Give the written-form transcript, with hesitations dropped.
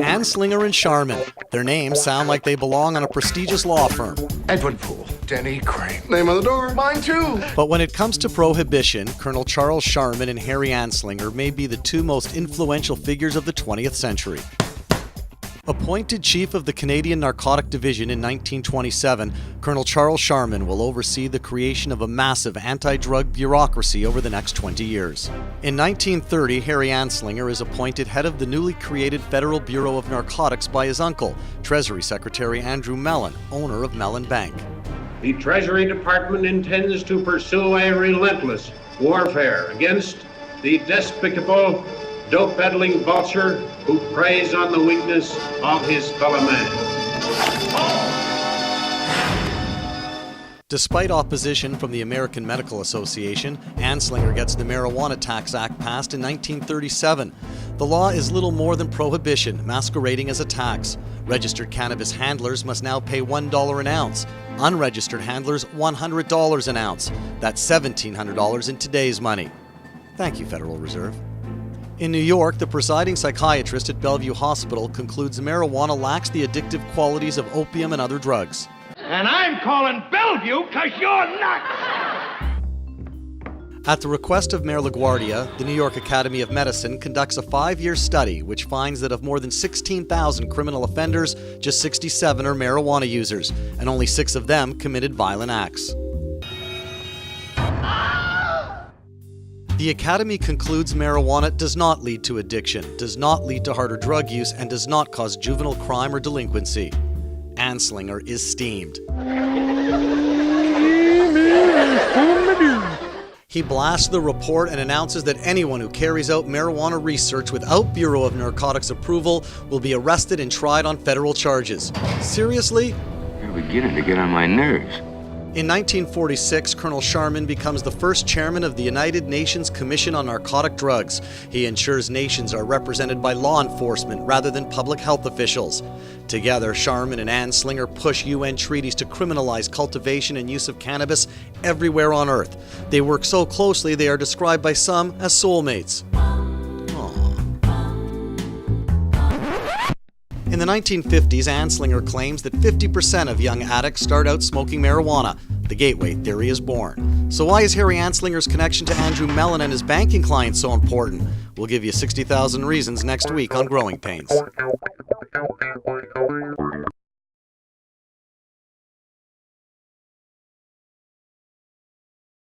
Anslinger and Sharman. Their names sound like they belong on a prestigious law firm. Edwin Poole, Denny Crane. Name on the door. Mine too. But when it comes to prohibition, Colonel Charles Sharman and Harry Anslinger may be the two most influential figures of the 20th century. Appointed chief of the Canadian Narcotic Division in 1927, Colonel Charles Sharman will oversee the creation of a massive anti-drug bureaucracy over the next 20 years. In 1930, Harry Anslinger is appointed head of the newly created Federal Bureau of Narcotics by his uncle, Treasury Secretary Andrew Mellon, owner of Mellon Bank. The Treasury Department intends to pursue a relentless warfare against the despicable, dope-peddling vulture who preys on the weakness of his fellow man. Despite opposition from the American Medical Association, Anslinger gets the Marijuana Tax Act passed in 1937. The law is little more than prohibition, masquerading as a tax. Registered cannabis handlers must now pay $1 an ounce. Unregistered handlers, $100 an ounce. That's $1,700 in today's money. Thank you, Federal Reserve. In New York, the presiding psychiatrist at Bellevue Hospital concludes marijuana lacks the addictive qualities of opium and other drugs. And I'm calling Bellevue because you're nuts! At the request of Mayor LaGuardia, the New York Academy of Medicine conducts a 5-year study which finds that of more than 16,000 criminal offenders, just 67 are marijuana users, and only 6 of them committed violent acts. The Academy concludes marijuana does not lead to addiction, does not lead to harder drug use, and does not cause juvenile crime or delinquency. Anslinger is steamed. He blasts the report and announces that anyone who carries out marijuana research without Bureau of Narcotics approval will be arrested and tried on federal charges. Seriously? You're beginning to get on my nerves. In 1946, Colonel Sharman becomes the first chairman of the United Nations Commission on Narcotic Drugs. He ensures nations are represented by law enforcement rather than public health officials. Together, Sharman and Anslinger push UN treaties to criminalize cultivation and use of cannabis everywhere on Earth. They work so closely they are described by some as soulmates. In the 1950s, Anslinger claims that 50% of young addicts start out smoking marijuana. The gateway theory is born. So why is Harry Anslinger's connection to Andrew Mellon and his banking clients so important? We'll give you 60,000 reasons next week on Growing Pains.